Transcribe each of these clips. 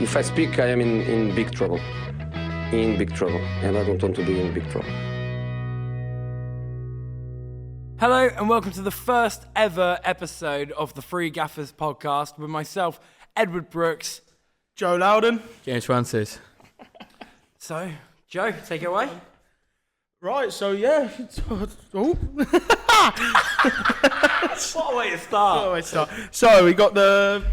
If I speak, I am in big trouble. In big trouble. And I don't want to be in big trouble. Hello and welcome to the first ever episode of the Three Gaffers podcast with myself, Edward Brooks. Joe Loudon. James Francis. So, Joe, take it away. Right, so yeah. Oh. What a way to start. So we got the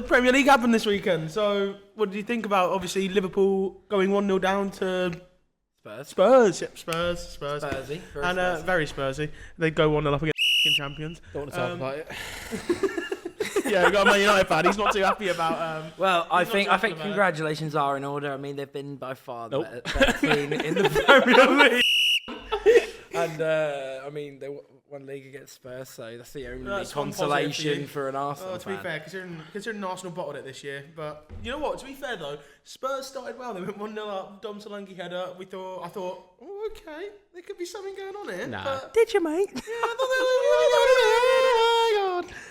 Premier League happen this weekend. So what did you think about obviously Liverpool going 1-0 down to Spurs? Yep, Spurs. Spursy. And very Spursy. They'd go 1-0 up against champions. Don't want to talk about it. Yeah, we got a Man United fan. He's not too happy about. Well, I think congratulations are in order. I mean, they've been by far the better team in the Premier League. And I mean, they won league against Spurs, so that's the only consolation for an Arsenal to be fair, considering Arsenal bottled it this year. But you know what? To be fair though, Spurs started well. They went 1-0 up. Dom Solanke header. I thought, oh, okay, there could be something going on here. Nah. But, Did you, mate? yeah, I thought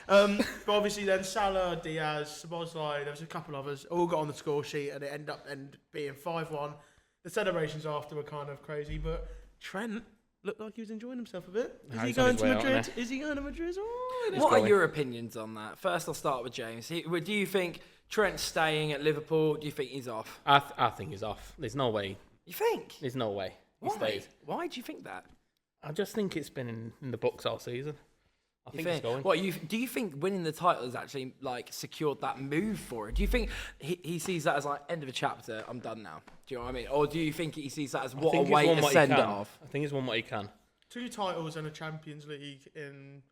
they were. But obviously then Salah, Diaz, Szoboszlai, there was a couple of us all got on the score sheet, and it ended up being 5-1. The celebrations after were kind of crazy, but Trent looked like he was enjoying himself a bit. Is he going to Madrid? Is he going to Madrid? Oh, What are your opinions on that? First, I'll start with James. Do you think Trent's staying at Liverpool? Do you think he's off? I think he's off. There's no way. You think? There's no way he stays. Why do you think that? I just think it's been in the books all season. I think he's going. Do you think winning the title has actually secured that move for it? Do you think he sees that as end of a chapter? I'm done now. Do you know what I mean? Or do you think he sees that as what a way to send it off? I think he's won what he can. 2 titles and a Champions League in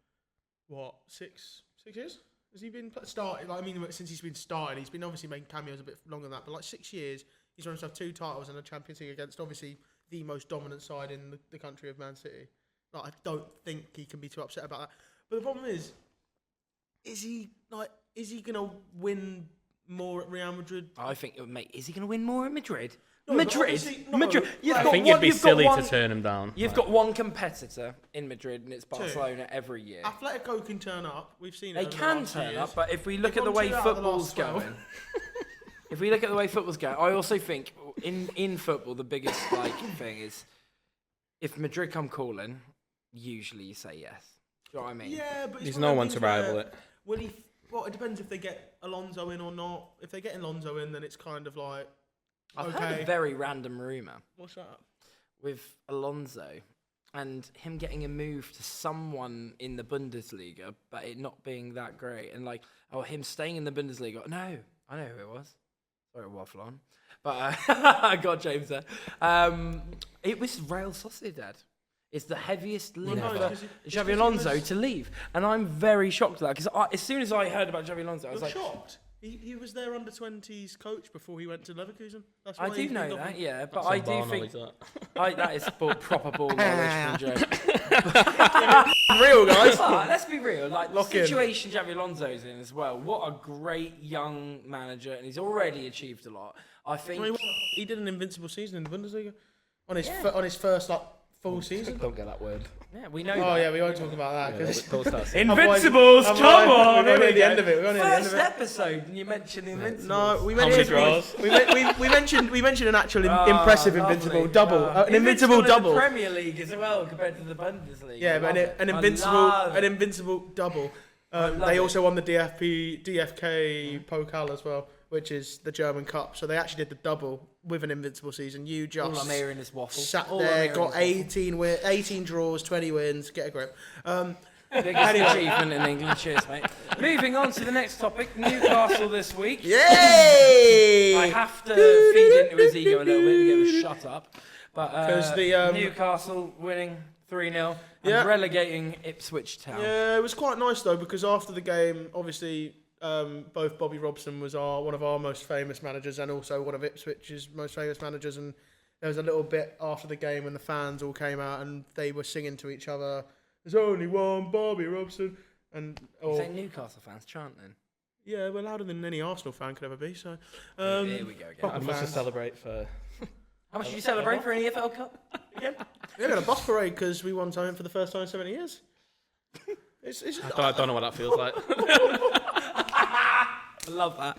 what 6 years? Has he been started? Since he's been started, he's been obviously making cameos a bit longer than that. But 6 years, he's won himself 2 titles and a Champions League against obviously the most dominant side in the country of Man City. I don't think he can be too upset about that. But the problem is he gonna win more at Real Madrid? I think, mate, is he going to win more at Madrid? No, Madrid. I think it'd be silly to turn him down. You've got one competitor in Madrid, and it's Barcelona every year. Atletico can turn up. We've seen it. They can turn up, but if we look at the way football's going, I also think in football the biggest thing is if Madrid come calling, usually you say yes. Do you know what I mean? Yeah, but there's no one to rival it. Will he? Well, it depends if they get Alonso in or not. If they get Alonso in, then it's kind of like. I've heard a very random rumour. What's that? With Alonso and him getting a move to someone in the Bundesliga, but it not being that great, and him staying in the Bundesliga. No, I know who it was. Sorry to waffle on, but I got James there. It was Real Sociedad. It's the heaviest link for Xabi Alonso to leave. And I'm very shocked at that, because as soon as I heard about Xabi Alonso, I was shocked? He was their under-20s coach before he went to Leverkusen. That's I do know that, yeah. But I do think... that is proper ball knowledge from Joe. Real, guys. Let's be real. The situation Xabi Alonso's in as well. What a great young manager, and he's already achieved a lot. I think... He did an invincible season in the Bundesliga. On his first, full season. Don't get that word. Yeah, we know. Oh yeah, we won't talk about that. Invincibles, come on! We're going to the end of it. First episode, and you mentioned Invincibles. No, we mentioned an actual impressive invincible double, an invincible double. The Premier League as well compared to the Bundesliga. Yeah, but an invincible double. They also won the DFK Pokal as well, which is the German Cup. So they actually did the double with an invincible season. You just all I'm hearing is waffle. Sat there, got 18 draws, 20 wins. Get a grip. Biggest achievement in England. Cheers, mate. Moving on to the next topic, Newcastle this week. Yay! I have to feed into his ego a little bit to get him shut up. But Newcastle winning 3-0 and relegating Ipswich Town. Yeah, it was quite nice though, because after the game, obviously, both Bobby Robson was one of our most famous managers and also one of Ipswich's most famous managers, and there was a little bit after the game when the fans all came out and they were singing to each other, "There's only one Bobby Robson," and say Newcastle fans chanting. Yeah, we're louder than any Arsenal fan could ever be. So here we go again. I must celebrate for. How much did you celebrate for an EFL Cup? Again? We had a bus parade because we won something for the first time in 70 years. I don't know what that feels like. Love that.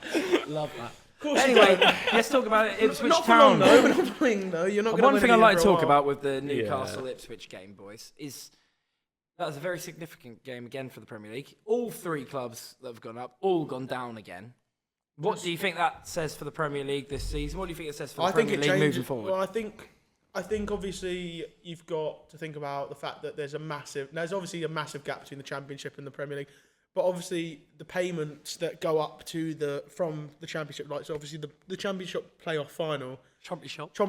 Anyway, let's talk about it. Ipswich not Town. For long, though. We're not playing though. You're not going to One thing I'd like to talk about with the Newcastle Ipswich game, boys, is that was a very significant game again for the Premier League. All 3 clubs that have gone up, all gone down again. What do you think that says for the Premier League this season? What do you think it says for the Premier League moving forward? Well, I think obviously you've got to think about the fact that there's obviously a massive gap between the Championship and the Premier League. But obviously the payments that go up to from the Championship, like so obviously the Championship playoff final. Championship. You're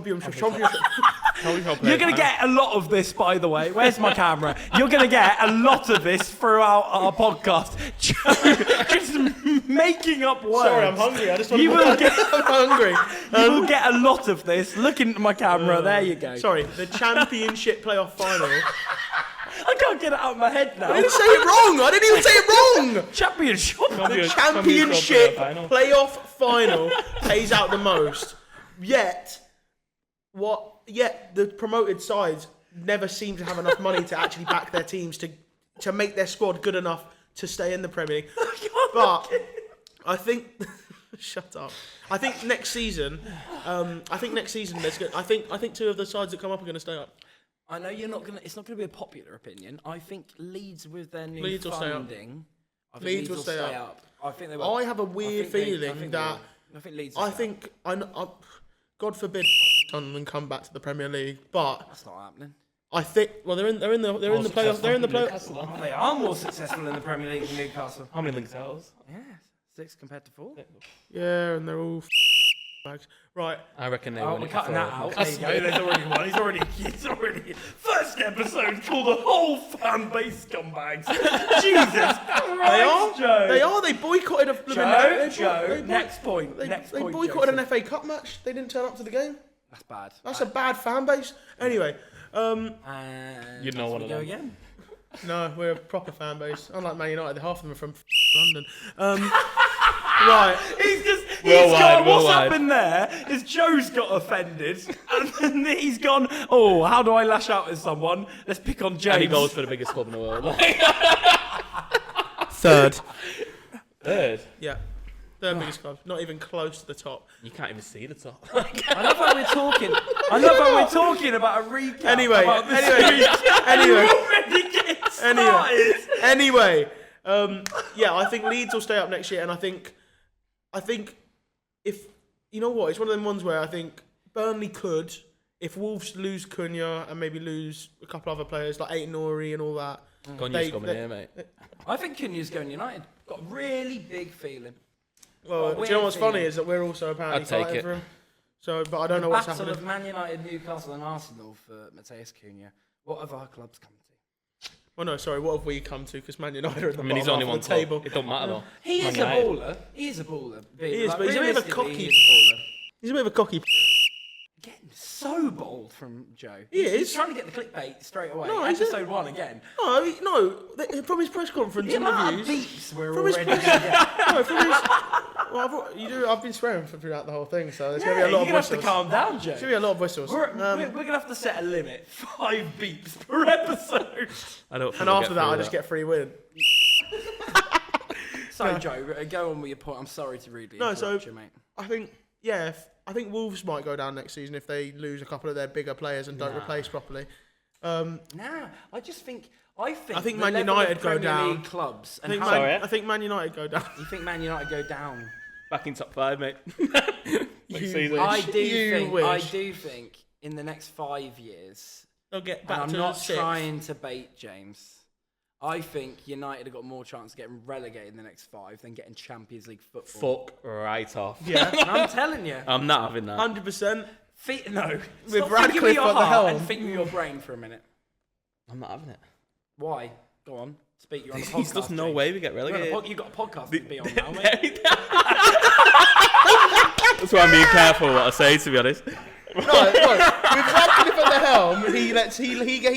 going to get a lot of this, by the way. Where's my camera? You're going to get a lot of this throughout our podcast. Just making up words. Sorry, I'm hungry. I just want I'm hungry. You will get a lot of this. Look into my camera. There you go. Sorry, the Championship playoff final. I can't get it out of my head now. I didn't say it wrong. I didn't even say it wrong. Championship. The Championship playoff final pays out the most. Yet the promoted sides never seem to have enough money to actually back their teams to make their squad good enough to stay in the Premier League. But I think shut up. I think next season I think 2 of the sides that come up are going to stay up. I know you're not gonna. It's not gonna be a popular opinion. I think Leeds with their new funding, Leeds will stay up. I think they will. I have a weird feeling that I think Leeds. God forbid Sunderland come back to the Premier League, but that's not happening. I think they're in the playoffs. They're in the playoffs. They are more successful in the Premier League than Newcastle. How many leagues are those? Yeah, 6 compared to 4. Yeah, and they're all bags. Right. I reckon they Oh, win we're it cutting before. that out. There you go. There's already one. He's already. First episode called the whole fan base scumbags. Jesus Christ, Joe. They are. They boycotted a Next point. They boycotted an FA Cup match. They didn't turn up to the game. That's bad. That's a bad fan base. Anyway, You know what I go mean. again. No, we're a proper fan base. Unlike Man United, half of them are from London. Right. What's happened there is Joe's got offended, and then he's gone, oh, how do I lash out at someone? Let's pick on James. And he goes for the biggest club in the world. Third. Oh. Yeah. Third biggest club. Not even close to the top. You can't even see the top. I love how we're talking about a recap. Anyway. Yeah, I think Leeds will stay up next year, and I think if you know what, it's one of them ones where I think Burnley could, if Wolves lose Cunha and maybe lose a couple other players like Aït-Nouri and all that. Cunha's coming here, mate. I think Cunha's going United. Got a really big feeling. Well, do you know what's funny is that we're also apparently fighting for him. So, but I don't know what's happening. Battle of Man United, Newcastle, and Arsenal for Matheus Cunha. What have our clubs come to? Oh no, sorry. What have we come to? Because Man United are at the He's bottom only half one of the table. It don't matter though. He is a baller. He is a baller. He is, but he's a bit of a cocky. He is a baller. He's a bit of a cocky. Getting so bold from Joe. He is. He's trying to get the clickbait straight away. No, Episode 1 again. From his press conference The amount of interviews. beeps we're From his already press. getting. No, from his. Well, I've been swearing throughout the whole thing, so there's gonna be a lot of You're going to whistles. have to calm down, Joe. There's gonna be a lot of whistles. We're going to have to set a limit. 5 beeps per episode. I don't. And after that, I just get free win. So, Joe, go on with your point. I'm sorry to rudely interrupt you, mate. I think Wolves might go down next season if they lose a couple of their bigger players and don't replace properly. I think Man United go down. League clubs. I And think Man United go down. you think Man United go down? back in top 5, mate. Next season. I do think in the next 5 years, they'll get back and to I'm not sixth. trying to bait James. I think United have got more chance of getting relegated in the next 5 than getting Champions League football. Fuck right off. Yeah, I'm telling you. I'm not having that. 100%. No. With Stop Radcliffe thinking with your at the heart helm. and think with your brain for a minute. I'm not having it. Why? Go on. Speak. You're on a There's podcast. just no James. way we get You've relegated. got a podcast to be on now, mate. That's why I'm being careful what I say, to be honest. No. With Radcliffe at the helm, he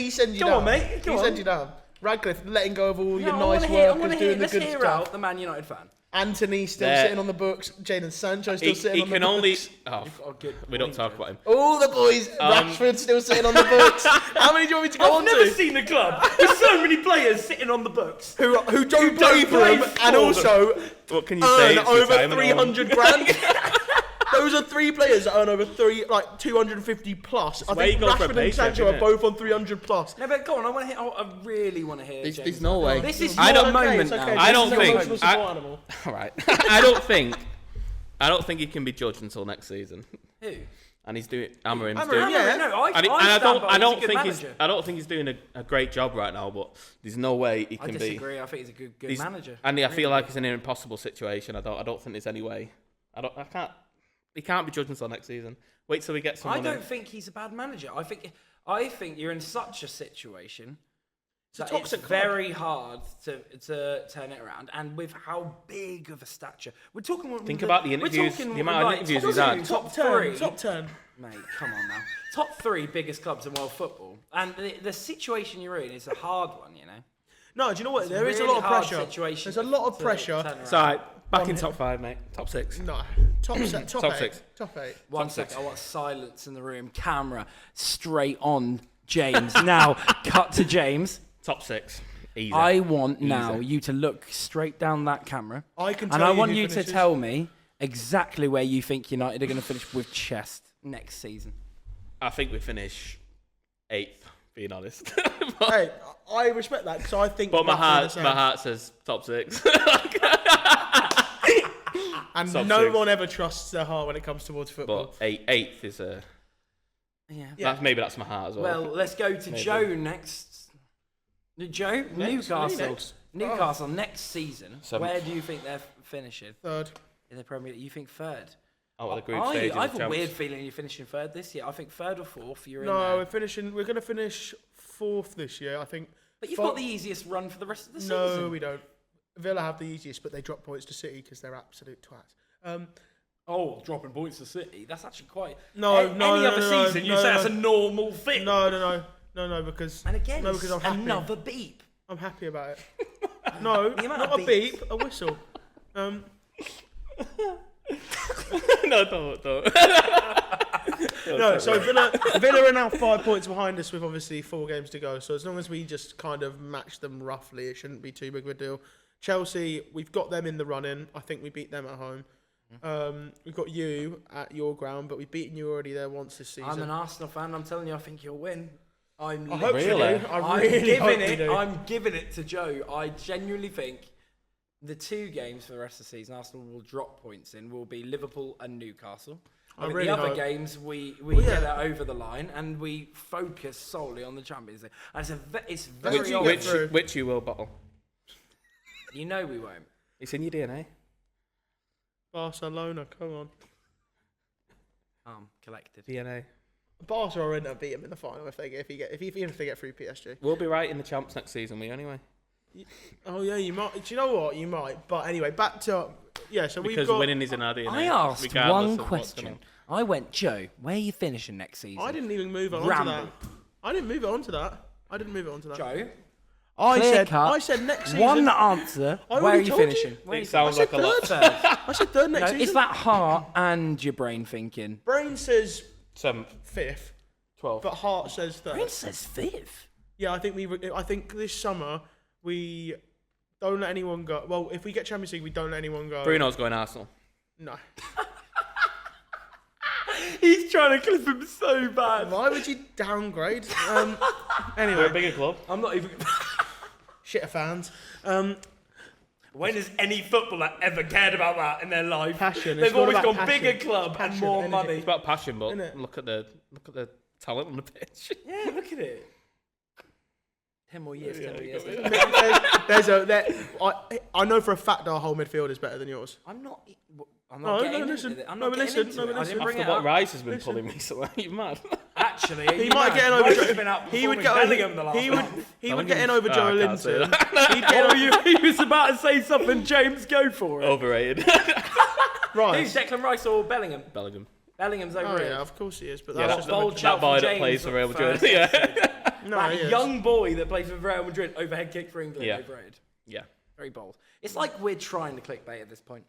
sends you down. Go on, mate. Go he on. sends you down. Radcliffe letting go of all your I nice wanna hear- workers doing the let's good hear stuff. out the Man United fan. Anthony still There. sitting on the books. Jadon Sancho still sitting He on the can books. only. Oh, You've got a good we don't point, talk Joe. about him. All the boys. Rashford still sitting on the books. How many do you want me to go on I've never to? seen a club with so many players sitting on the books. Who don't play for play them for and them. also What can you say? earn It's over retirement home. 300 grand. Those are 3 players that earn over 250 plus. I where think you go for a Rashford and paycheck, Sancho isn't are it? both on 300 plus. No, but go on. I really want to hear. There's James no now. way. This is I your don't- moment it's okay. now. I don't This is your think- emotional support animal. All right. I don't think he can be judged until next season. Who? And he's doing Amarim's Amarim, doing. yeah. No, I don't think he's doing a great job right now. But there's no way he I can be. disagree. I think he's a good manager. And I feel like it's an impossible situation. I don't think there's any way. He can't be judged until next season. Wait till we get someone. I don't think he's a bad manager. I think you're in such a situation that it's toxic club. very hard to turn it around. And with how big of a stature, we're talking. Think about the interviews, the amount of interviews he's had. Top 3. Top 10. Mate, come on now. Top 3 biggest clubs in world football. And the situation you're in is a hard one, you know. No, do you know what? There is a really lot of hard pressure. situation There's a lot of to pressure. turn around. It's all right. Back in top 5, mate. Top 6. No. Top 8. Top 6. Top 8. One second, I want silence in the room. Camera straight on James. Now, cut to James. Top 6. Easy. I want now Easy. you to look straight down that camera. I can and tell I you want who you to finishes. tell me exactly where you think United are going to finish with chest next season. I think we finish 8th, being honest. Hey, I respect that because I think. But my roughly the heart same. says top 6. And top no 6. one ever trusts their heart when it comes towards football. But 8th is a. Yeah. Maybe that's my heart as well. Well, let's go to Maybe. Joe next. Joe, Newcastle. next? Newcastle next season. 7th. Where do you think they're finishing 3rd. in the Premier League? You think 3rd? Out of the group stage. I have a weird feeling you're finishing 3rd this year. I think 3rd or 4th. You're in No, there. we're going to finish 4th this year. I think. But you've got the easiest run for the rest of the No, season. we don't. Villa have the easiest, but they drop points to City because they're absolute twats. Oh, dropping points to City. That's actually quite. No, any other season, you say that's a normal thing. No, because And again, no, because I'm happy. another beep. I'm happy about it. No, The amount not of a beep, a whistle. No, don't. No, so Villa are now 5 points behind us with obviously 4 games to go. So as long as we just kind of match them roughly, it shouldn't be too big of a deal. Chelsea, we've got them in the run-in. I think we beat them at home. We've got you at your ground, but we've beaten you already there once this season. I'm an Arsenal fan. I'm telling you, I think you'll win. I hope you Really? do. I really hope you do. I'm giving it to Joe. I genuinely think the 2 games for the rest of the season Arsenal will drop points in will be Liverpool and Newcastle. I think really the other hope. games we yeah. get it over the line and we focus solely on the Champions League. And it's very Which you odd. get through. Which you will bottle. You know we won't. It's in your DNA. Barcelona, come on. Collected. DNA. Barca are in to beat them in the final if they get through PSG. We'll be right in the champs next season, anyway. Oh yeah, you might. Do you know what? You might. But anyway, back to So Because we've got. winning is in our DNA. I asked regardless one of what's going question. I went, Joe, where are you finishing next season? I didn't even move on to Ramble. that. I didn't move on to that. Joe, I clear cut. said next season. one answer. I Where are already you told you. finishing? on. It sounds like a lot. Third. I said 3rd next No, season. is that heart and your brain thinking? Brain says 7th, 5th, 12th. but heart says 3rd. Brain says 5th. Yeah, I think this summer we don't let anyone go. Well, if we get Champions League, we don't let anyone go. Bruno's going Arsenal. No. He's trying to clip him so bad. Why would you downgrade? We're Anyway, a bigger club. I'm not even. shitter fans. When has any footballer ever cared about that in their life? Passion. They've It's all always about gone passion. bigger club It's and passion, more energy. money. It's about passion, but Innit? look at the talent on the pitch. Yeah, look at it. 10 more years, 10 more years. I know for a fact our whole midfield is better than yours. I'm not No, getting no, into listen. it. I'm No, not but getting listen. into No, it. but I listen. didn't bring After it what up. Rice has been pulling recently, you're mad. Actually, He might get in over. Rice has been out He would performing get Bellingham the last He month. would get in over Joe I can't say Linton. that. He'd get Oh, he was about to say something. James, go for it. Overrated. Who's Rice. Declan Rice or Bellingham? Bellingham. Bellingham's Oh overrated. yeah, of course he is. But Yeah, that's that, just bold a, shout that boy from that James plays for Real Madrid. first. Yeah. no, That he is. young boy that plays for Real Madrid, overhead kick for England, Yeah. overrated. Yeah. Very bold. It's like we're trying to clickbait at this point.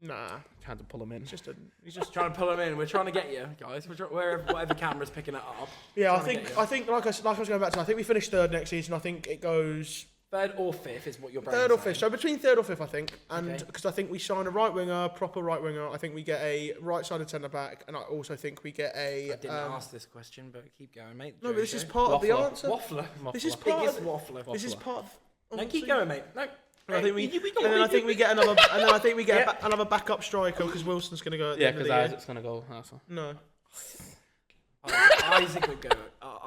Nah, Trying to pull him in. he's just Trying to pull them in. We're trying to get you, guys. Whatever camera's picking it up. yeah. Trying to get you. I think like I was going back to. I think we finish 3rd next season. I think it goes Third or fifth is what you're Third or fifth. So between third or fifth, I think. And Okay. because I think we sign a right winger, proper right winger. I think we get a right-sided centre-back. And I also think we get a... I didn't ask this question, but keep going, mate. No, but this is Jojo. part of the Waffler. answer. Waffler. This is part Biggest of... waffler. This is part of... No, keep going, mate. No. And I think we, and then I think we get another, and then I think we get another backup striker because Wilson's going to go. At the end of because the year. Isaac's going to go. Arsenal. No, Isaac would go.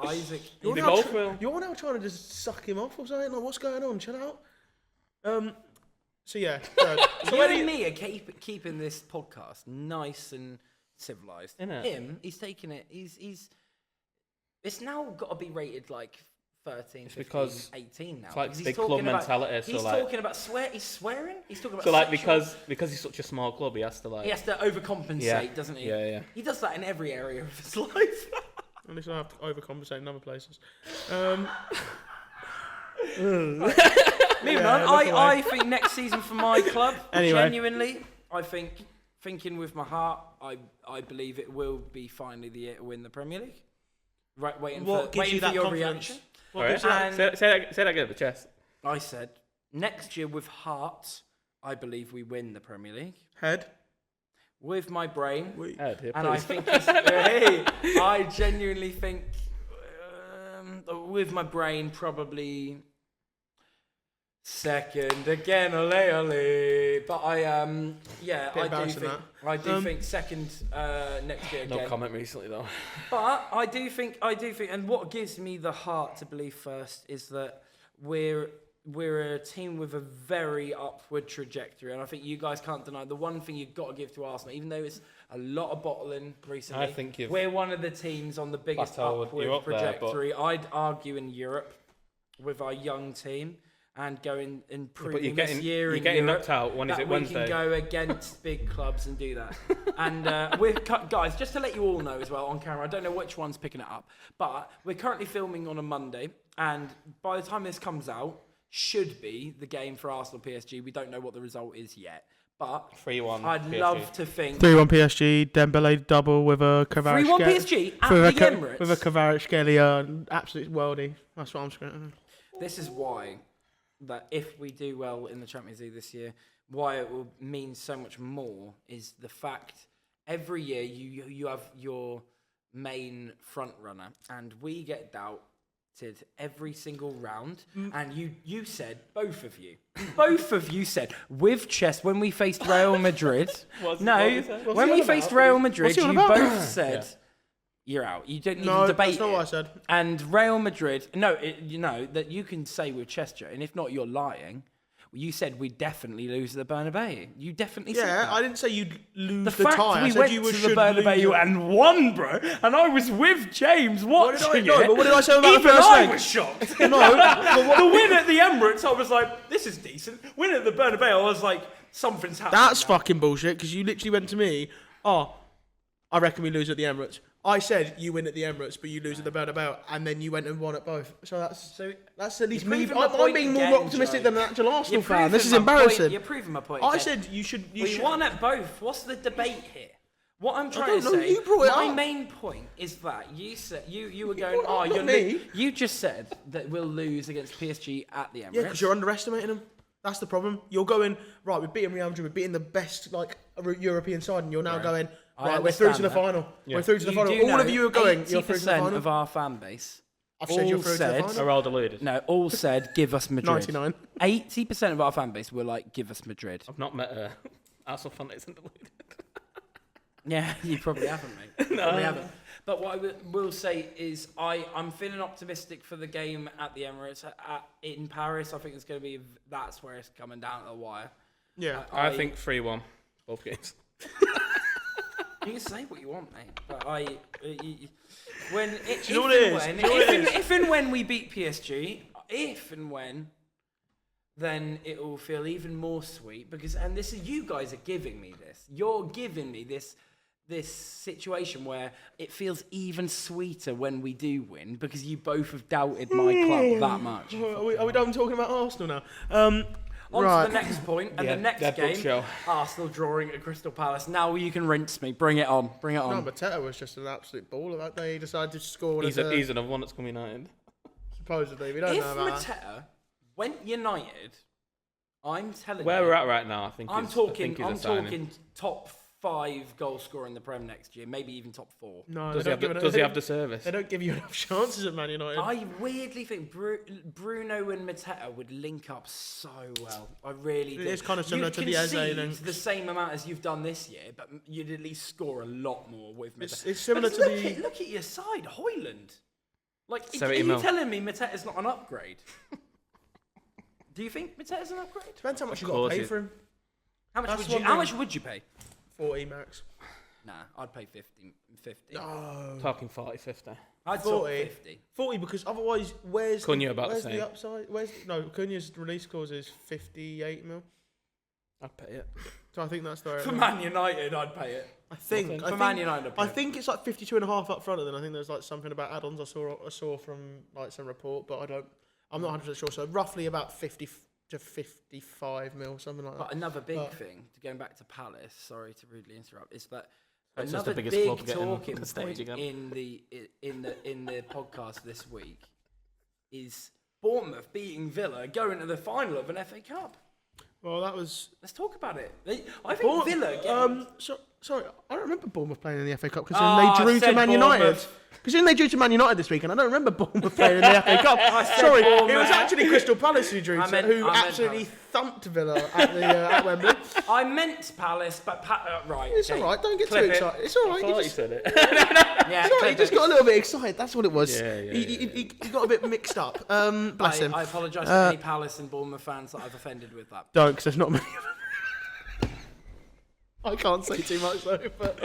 Isaac. you're They now, both will. you're now trying to just suck him off or something. Like, what's going on? Chill out. So yeah, third. So You where do and you- me are keeping this podcast nice and civilized. Innit? Him, he's taking it. He's. It's now got to be rated like 13, It's 15, because 18 now. it's like because he's big talking club about- mentality, so He's like- talking about He's swearing. He's talking about. So like sexual- because he's such a small club, he has to like. he has to overcompensate, Yeah. doesn't he? Yeah. He does that in every area of his life. At least I have to overcompensate in other places. Moving Yeah, on. look away. I think next season for my club, Anyway. genuinely, I think, thinking with my heart, I believe it will be finally the year to win the Premier League. Right, waiting What for, gives you waiting for that your confidence? reaction. What Alright. gives you that- And Say that again, the chest. I said, next year with heart, I believe we win the Premier League. Head. With my brain, Head, yeah, and I please. think, hey, I genuinely think, with my brain, probably second again, ole ole. But I yeah, Bit I do embarrassing think that. I do think second next year No again. comment recently though. But I do think, and what gives me the heart to believe first is that we're a team with a very upward trajectory, and I think you guys can't deny the one thing you've got to give to Arsenal, even though it's a lot of bottling recently. I think we're one of the teams on the biggest plateaued. upward You're up there, but- trajectory. I'd argue in Europe with our young team and going and proving this year you're in getting Europe knocked out. When is that it we Wednesday? can go against big clubs and do that. And we're guys, just to let you all know as well on camera, I don't know which one's picking it up, but we're currently filming on a Monday, and by the time this comes out, should be the game for Arsenal PSG. We don't know what the result is yet, but 3-1 I'd PSG. love to think 3-1 PSG. Dembele double with a Kvaratskhelia. 3-1 PSG at the Emirates. With a Kvaratskhelia, absolute worldie. That's what I'm screaming. This is why that if we do well in the Champions League this year, why it will mean so much more is the fact every year you have your main front runner, and we get doubted every single round. And you said, both of you said with chess when we faced Real Madrid. What No, was it? What's when he we on faced about? Real Madrid, What's he on you about? both said. Yeah. You're out. You don't need No, to debate that's not it. what I said. And Real Madrid, you know that you can say with Chester, and if not, you're lying. You said we definitely lose to the Bernabeu. You definitely said Yeah, that. I didn't say you'd lose The the fact tie. I we said went you to should the Bernabeu lose it. and won, bro, and I was with James watching No, it. but what did I say about the Even first I leg? was shocked. No, but what- The win at the Emirates, I was like, this is decent. Win at the Bernabeu, I was like, something's happening. that's now. fucking bullshit because you literally went to me, I reckon we lose at the Emirates. I said you win at the Emirates, but you lose at the Bernabeu, and then you went and won at both. So that's at least you're me. proving my I'm point being more again, optimistic Joe. than an actual Arsenal You're fan. This is proving my embarrassing. point- You're proving my point. I again. said you should. We won at both. What's the debate here? What I'm trying to don't know, say, you brought it my up. main point is that you said you were going, brought it up, you're not me. you just said that we'll lose against PSG at the Emirates. Yeah, because you're underestimating them. That's the problem. You're going right. We're beating Real Madrid. We're beating the best European side, and you're now going I right. We're through to the understand final. We're through to the You final. do All know of you are going. You're through to the 80% final. of our fan base. I've said you're all through to the said- final. Are all deluded. No, all said, give us Madrid. 99. 80% of our fan base were like, give us Madrid. I've not met a Arsenal fan that isn't deluded. Yeah, you probably haven't, mate. Probably haven't. But what I will say is I'm feeling optimistic for the game at the Emirates. In Paris, I think it's going to be, that's where it's coming down to the wire. Yeah. I think 3-1 both games. You can say what you want, mate. But when you know what it is? Do you know what it is? if and when we beat PSG, then it will feel even more sweet because, and this is, you guys are giving me this. You're giving me this situation where it feels even sweeter when we do win because you both have doubted my club that much. Are we done talking about Arsenal now? On Right. to the next point, and Yeah, the next that book game, show. Arsenal drawing at Crystal Palace. Now you can rinse me. Bring it on. Bring it on. No, Mateta was just an absolute baller that day. He decided to score. He's another one that's come United. supposedly. We don't If know about that. Mateta When United, I'm telling Where you, we're at right now, I think I'm is talking a signing. top 5 goal scorer in the Prem next year, maybe even top 4. No, Does he have the service? They don't give you enough chances at Man United. I weirdly think Bruno and Mateta would link up so well. I really do. It's kind of similar to the Eze link. the same amount as you've done this year, but you'd at least score a lot more with Mateta. It's similar But to look at your side, Hoyland. Like, are 70 you mil. telling me Mateta's not an upgrade? Do you think Mateta's an upgrade? Depends how much you got course to pay it- for him. How much That's would you? one How thing. much would you pay? 40 max. Nah, I'd pay 50. No. Talking 40, 50. I'd 40. talk 50. 40 because otherwise, where's Cunha about the where's same. the upside? No, Cunha's release clause is 58 mil. I'd pay it. So I think that's the right For amount. Man United, I'd pay it. I think For Man United, I'd pay I it. think it's like 52.5 up front, and then I think there's like something about add-ons I saw from like some report, but I'm not 100% sure. So roughly about 50 to 55 mil, something like that. But another big But- thing, to going back to Palace, sorry to rudely interrupt, is that It's just another the biggest big club getting talking the stage point again. in the podcast this week is Bournemouth beating Villa, going to the final of an FA Cup. Well, that was. Let's talk about it. I think Villa. Sorry, I don't remember Bournemouth playing in the FA Cup because Oh, they drew I to said Man United. Bournemouth. Because then they drew to Man United this week, and I don't remember Bournemouth playing in the FA Cup. said Sorry, it Bournemouth. was actually Crystal Palace who drew, I meant who absolutely Palace. thumped Villa at Wembley. I meant Palace, but right. It's okay. all right. Don't get Clip too it. excited. It's all I right. thought you said it. Yeah, It's all right. clip He just it. got a little bit excited. That's what it was. Yeah, He got a bit mixed up. Bless him. I apologise to any Palace and Bournemouth fans that I've offended with that. Don't, because there's not many. I can't say too much though. But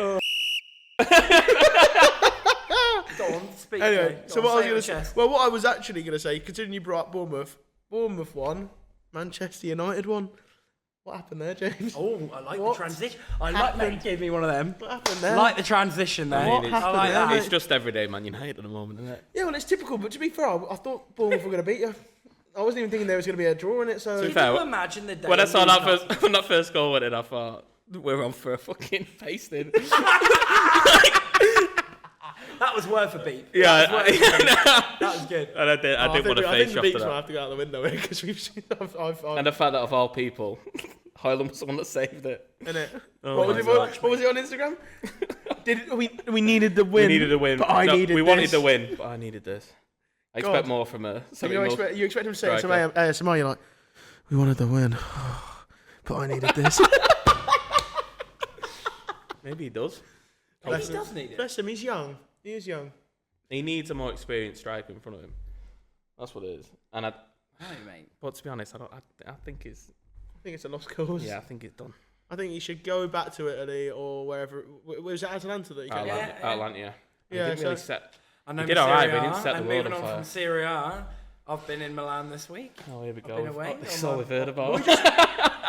Go on, speak. anyway, Go so on, what I was say it going to with say, chest. well, what I was actually going to say, considering you brought up Bournemouth won, Manchester United won. What happened there, James? Oh, I like What the transition. I like that you gave me one of them. What happened there? Like the transition there. What I happened like there, that. It's just everyday Man United at the moment, isn't it? Yeah, well, it's typical. But to be fair, I thought Bournemouth were going to beat you. I wasn't even thinking there was going to be a draw in it. So To be Can fair, you imagine the day When I saw Newcastle- when that first goal went in, I thought we're on for a fucking pasting. That was worth a beat. Yeah, That was good. and I didn't want to I face think you the after beats might that. have to go out the window because we've seen. And the fact that of all people, Hoyland was the one that saved it. Innit? Oh What my was it? God. What was it on Instagram? We needed the win? We needed a win. but I needed. We this. wanted the win, but I needed this. I God. expect more from a. So you expect him to say some striker. ASMR? You're like, we wanted the win, but I needed this. Maybe he does. He does need it. Bless him. He's young. He is young. He needs a more experienced striker in front of him. That's what it is. And No, mate. but to be honest, I think it's. I think it's a lost cause. Yeah, I think it's done. I think he should go back to Italy or wherever. Was it Atalanta that he came? Yeah. Atlanta, yeah. He Yeah, didn't really so- set. I know He did my alright, Serie but he didn't A, set the and world moving on on fire. from Serie A, I've been in Milan this week. Oh, here we go. been away That's on all my- we've heard about.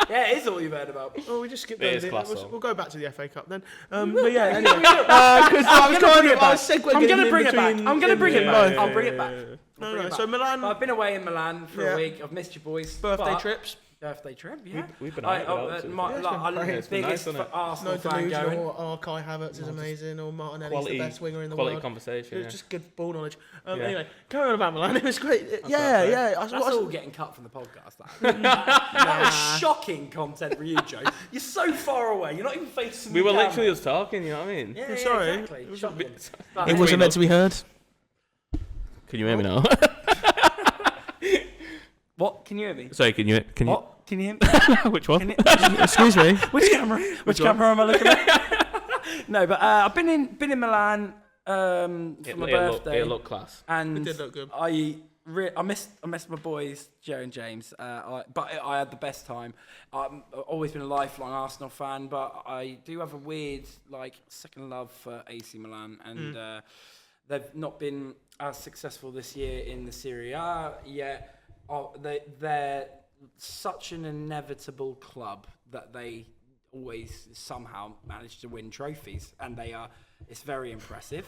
Yeah, it is all you've heard about. Oh, we just skipped It over is the. class, We'll, though. we'll go back to the FA Cup then. But yeah, anyway, because I was gonna bring it I was back. segueing I'm gonna in bring it back. between- I'm gonna in bring it between back. both. I'll bring it back. No, Bring no. it So back. Milan I've been away in Milan for Yeah. a week. I've missed you boys. birthday but- trips. Birthday trip, yeah. We've been I, out without it. my, Yeah, it's like, been I'm great. the It's been nice, biggest isn't it? Arsenal No fan delusion. going. Or Kai Havertz is amazing. Or Martinelli's Quality, the best winger in the quality world. conversation. It's Yeah. just good ball knowledge. Yeah. Anyway, carry on about Milan. It was great. fair Yeah, play. yeah. That's all getting cut from the podcast. That was shocking content for you, Joe. You're so far away. You're not even facing We the were camera. literally just talking. You know what I mean? Yeah, Sorry. exactly. It was Shocking. It wasn't meant to be heard. Can you hear me now? What? Can you hear me? Sorry, can you? What? Can you hear me? Which one? Can you- Excuse me. Which camera? Which camera am I looking at? No, but I've been in Milan for my birthday. It looked class. And It did look good. I missed my boys, Joe and James. But I had the best time. I've always been a lifelong Arsenal fan, but I do have a weird second love for AC Milan, and they've not been as successful this year in the Serie A yet. They're such an inevitable club that they always somehow manage to win trophies, and it's very impressive.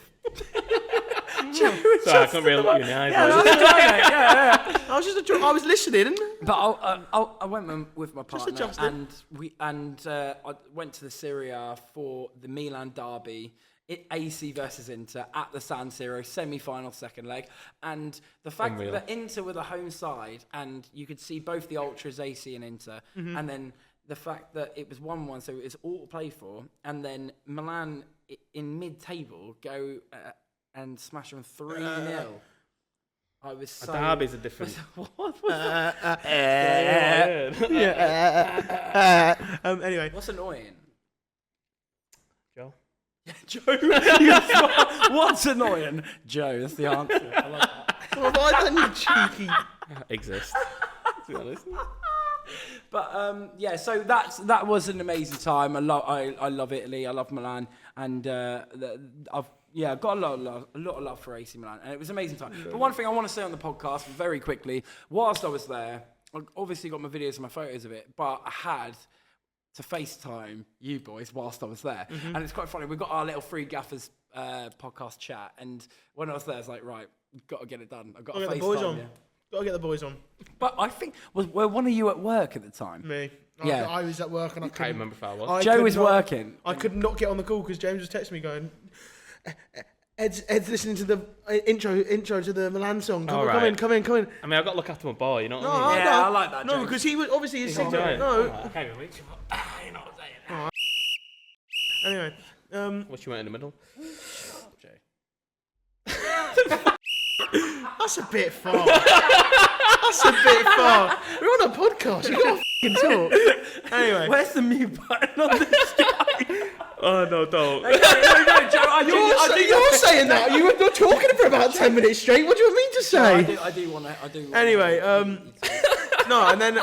Sorry, I couldn't really look you in the eyes. Yeah, man. that's right, yeah. I was listening. But I went with my partner, adjust it. and I went to the Serie A for the Milan derby AC versus Inter at the San Siro, semi-final second leg. And the fact that Inter were the home side and you could see both the ultras, AC and Inter, and then the fact that it was 1-1, so it was all to play for, and then Milan in mid-table go and smash them 3-0. I was so... Derby's a different... What was that? Anyway. What's annoying? Joe? Joe. What's annoying? Joe, that's the answer. I like that. What have I done, you cheeky? Exists, to be honest. But yeah, so that was an amazing time. I love Italy. I love Milan, and I've got a lot of love for AC Milan, and it was an amazing time. But one thing I want to say on the podcast very quickly, whilst I was there, I obviously got my videos and my photos of it, but I had to FaceTime you boys whilst I was there, and it's quite funny. We've got our little Three Gaffers podcast chat, and when I was there, I was like, right, got to get it done. I've got to get FaceTime the boys on. you. Got to get the boys on. But I think were one of you at work at the time? Me. Yeah. I was at work and I Can't remember if I was. Joe was working. I could not get on the call because James was texting me going, Ed's listening to the intro to the Milan song. Come in. I mean, I've got to look after my boy, you know what I mean? Yeah, I like that, No, James. because he was obviously his signal. Right. No. I can't even reach him. You know what I'm saying? Anyway, What you went in the middle? that's a bit far. That's a bit far. We're on a podcast. You gotta f***ing talk. Anyway, Where's the mute button on this guy? Oh, no, don't. No, Joe, you're saying that. You were talking for about 10 minutes straight. What do you want me to say? I do want to. Anyway, no, and then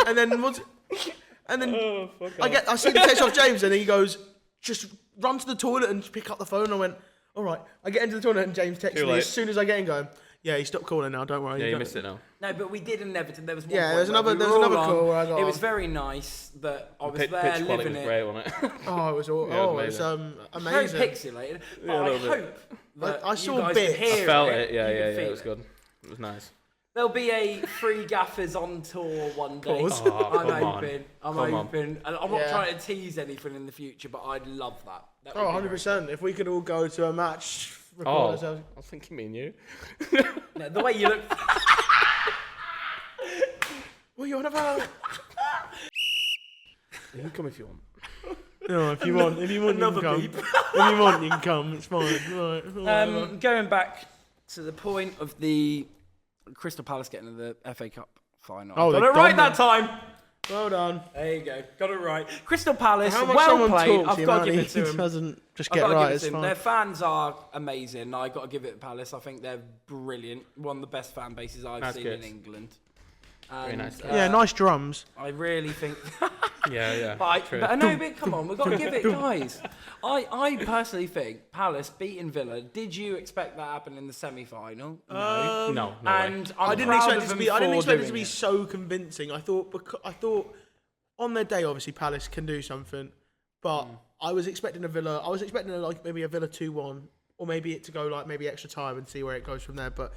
Oh, fuck I see the text off James, and he goes, "Just run to the toilet and pick up the phone." I went, "All right." I get into the toilet, and James texts Too me late. as soon as I get in, going, "Yeah, he stopped calling now. Don't worry." Yeah, you got missed it now. No, but we did in Everton. There was one Yeah, point there's where another- we there's were all another on. call where I got It was on. very nice that I was Pitch there quality living was it. great, wasn't it? Oh, it was all. Yeah, Oh, it it was was Very amazing. pixelated. But Yeah, a I little bit. hope that I you saw guys bits. could hear I felt it. it. Yeah, You could it feel was good. It was nice. There'll be a Three Gaffers on tour one day. Pause. Oh, I'm come on. hoping. I'm Come on. hoping. And I'm not Yeah. trying to tease anything in the future, but I'd love that. That Oh, would be 100%. If we could all go to a match, record Oh, ourselves. I was thinking me and you. great. No, the way you look. What are you on about? You can come if you want. No, if you want, you can come. beep. If you want, you can come. It's fine. Right. Going back to the point of the Crystal Palace getting to the FA Cup final. Oh, Got they've it right done that time. Well done. There you go. Got it right. Crystal Palace, How much well someone played. talks, I've the got to amount give it he to them. doesn't just I've get got to right. give it It's to them. fine. Their fans are amazing. I got to give it to Palace. I think they're brilliant. One of the best fan bases I've Nice seen kids. in England. Very And, nice. Yeah, nice drums. I really think. Yeah. But True. no, but come on, we've got to give it, guys. I personally think Palace beating Villa. Did you expect that to happen in the semi-final? No. No way. And I'm I didn't proud expect of it to them be. I didn't for expect it to doing be so convincing. I thought on their day, obviously Palace can do something, but I was expecting a Villa. I was expecting maybe a Villa 2-1, or maybe it to go like maybe extra time and see where it goes from there. But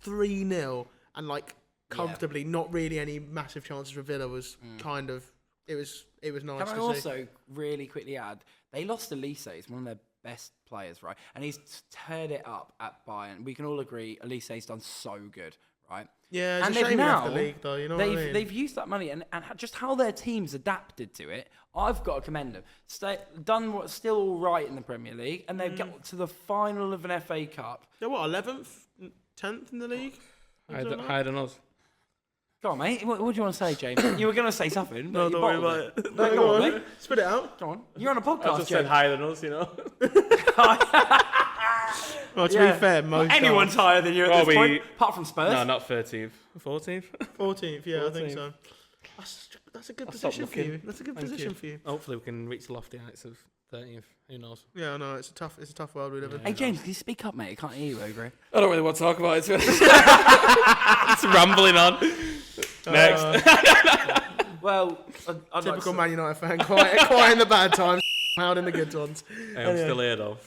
3-0 and like comfortably, not really any massive chances for Villa was kind of. It was nice Can I to see. also really quickly add, they lost Elise, he's one of their best players, right? And he's teared it up at Bayern. We can all agree Elise's done so good, right? Yeah, it's And a they've shame he left now, the league though. You know what I mean? they've used that money and just how their teams adapted to it. I've got to commend them. Done what's still all right in the Premier League, and they've got to the final of an FA Cup. They're what 11th, 10th in the league. Higher than us. Go on, mate. What do you want to say, James? You were going to say something. No, But don't you worry bottled about it. No, No, go on, go on. mate. Spit it out. Go on. You're on a I podcast, just said James. higher than us, you know. Well, to Yeah. be fair, most Anyone's higher than you at Well, this point, apart from Spurs. No, not 13th. 14th. 14th. Yeah, I think 14th. so. That's a good I'll stop position for looking. you. That's a good Thank position you. for you. Hopefully we can reach the lofty heights of 13th. Who knows? Yeah, I know it's a tough world we live in. Hey, James, can you speak up, mate? I can't hear you over here. I don't really want to talk about it. It's rambling on. Next. Well, I'd like Typical to, Man United fan, quiet in the bad times, loud in the good ones. Hey, I'm still here though.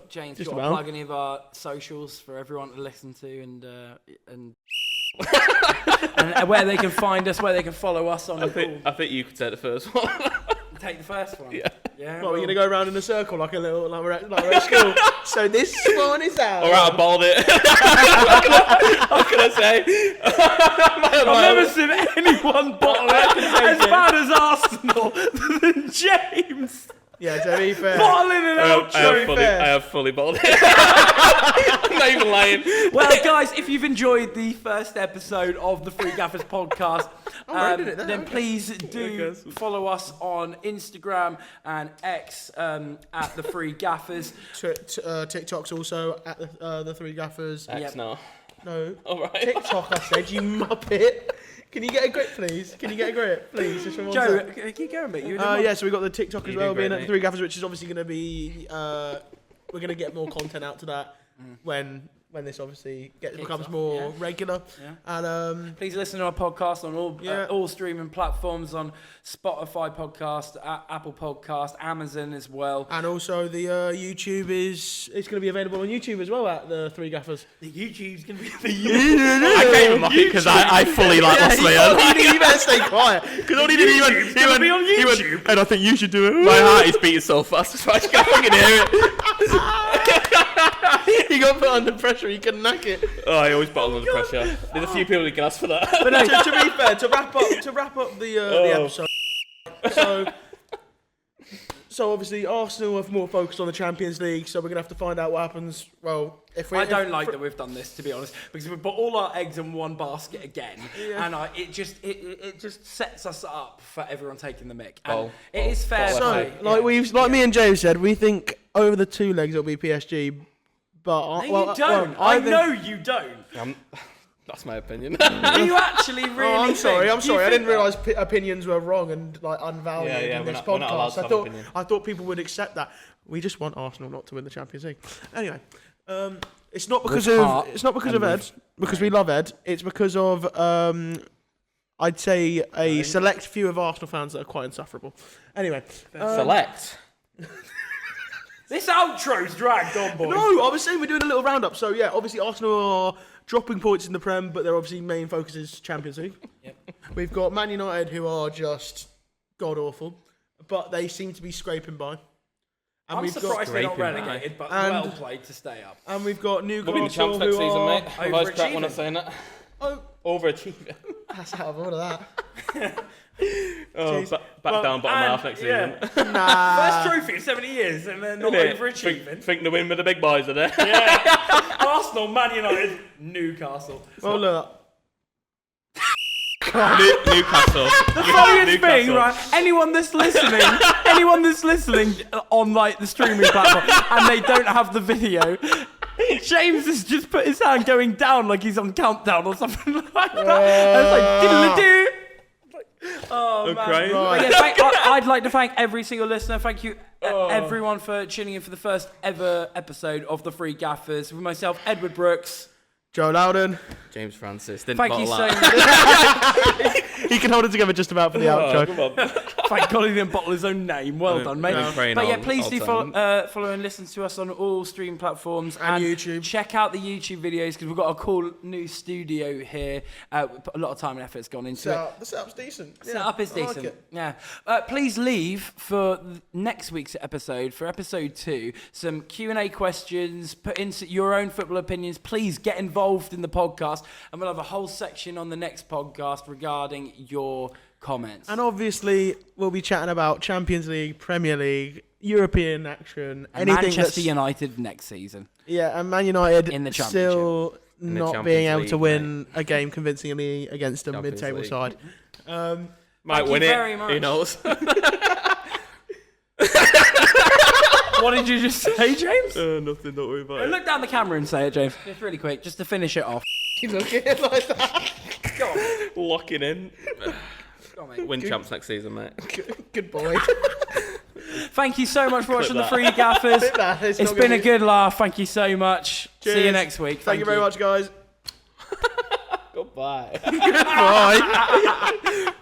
James, Just got to about. plug any of our socials for everyone to listen to and where they can find us, where they can follow us on I the call. think you could take the first one. Take the first one. Yeah. Yeah. What, we're gonna go around in a circle like we're at school? So this one is out. All right, I balled it. What can I say? I've never seen anyone bottle it as bad as Arsenal than James. Yeah, to be fair. Bottling it out. I have fully balled it. I'm not even lying. Well, guys, if you've enjoyed the first episode of the Three Gaffers podcast, then please do follow us on Instagram and X at the Three Gaffers. TikTok's also at the Three Gaffers. X now. No. All right. TikTok, I said, you muppet. Can you get a grip, please? Can you get a grip, please? Just for one Joe, sec. keep going, mate. Yeah, so we've got the TikTok as You well, do great, being at mate. the Three Gaffers, which is obviously going to be... we're going to get more content out to that when this obviously becomes more regular. Yeah. And Please listen to our podcast on all streaming platforms, on Spotify podcast, Apple podcast, Amazon as well. and also the YouTube it's going to be available on YouTube as well at the Three Gaffers. The YouTube's going to be I can't even mock it because I fully lost my own. You better stay quiet. Because all he did, he went, be on YouTube. and I think you should do it. My heart is beating so fast, so I can't fucking hear it. He got put under pressure, he couldn't knack it. Oh, I always battle under pressure. There's a few people who can ask for that. But no, to be fair, to wrap up the episode. So obviously Arsenal are more focused on the Champions League, so we're gonna have to find out what happens. Well, I don't like that we've done this, to be honest, because we put all our eggs in one basket again, and it just sets us up for everyone taking the mick. And it is fair. So, play. me and James said, we think over the two legs it'll be PSG, but No, you don't. I know you don't. That's my opinion. Do you actually really? I'm sorry. Do you I think didn't realise opinions were wrong and like unvalued in this we're not allowed podcast. to have opinion. I thought people would accept that. We just want Arsenal not to win the Champions League. Anyway, it's not because of Ed, because we love Ed. It's because of I'd say a select few of Arsenal fans that are quite insufferable. Anyway, Select. This outro's dragged on, boys. No, I was saying we're doing a little roundup. So yeah, obviously Arsenal are dropping points in the Prem, but their obviously main focus is Champions League. Yep. We've got Man United, who are just god awful, but they seem to be scraping by. And I'm surprised they're not Scraping relegated, but And- well played to stay up. And we've got We'll be the Newcastle, champs next who season, are mate. I always crack when I'm overachieving. saying that. Oh, Overachieving. that's out of order. That. Oh, Jeez. back down, bottom and- half next season. Nah. First trophy in 70 years, and then not Innit? overachieving. Think the win with the big boys are there. Yeah. Arsenal, Man United, Newcastle. Well, look. Newcastle. The funniest thing, right? Anyone that's listening on like the streaming platform and they don't have the video, James has just put his hand going down like he's on countdown or something like that. And it's like diddle-a-doo. Oh man! crying. Right. But yeah, I'd like to thank every single listener. Thank you, everyone, for tuning in for the first ever episode of the Three Gaffers with myself, Edward Brooks. Joe Loudon. James Francis. Didn't Thank you bottle so that. much. He can hold it together just about for the outro. Come on. Thank God he didn't bottle his own name. Well done, mate. I'm praying But yeah, on please all do time. follow and listen to us on all stream platforms And YouTube. Check out the YouTube videos because we've got a cool new studio here. A lot of time and effort's gone into it. The setup's decent. Yeah, Setup is I like decent. it. Yeah. Please leave for next week's episode, for episode 2, some Q&A questions. Put in your own football opinions. Please get involved in the podcast, and we'll have a whole section on the next podcast regarding your comments. And obviously, we'll be chatting about Champions League, Premier League, European action, And anything Manchester that's... United next season. Yeah, and Man United In the still In the not Champions being able League, to win a game convincingly against a Champions mid-table League. side. Might Thank win you it. very much. Who knows? What did you just say, James? Nothing. Don't worry about it. Look down the camera and say it, James. Just really quick, just to finish it off. You look at it like that. Go on. Locking in. Go on, mate. Win champs next season, mate. Good boy. Thank you so much for watching the that. Three Gaffers. It's It's not been gonna a be- good laugh. Thank you so much. See you Cheers. next week. Thank you very much, guys. Goodbye. Goodbye.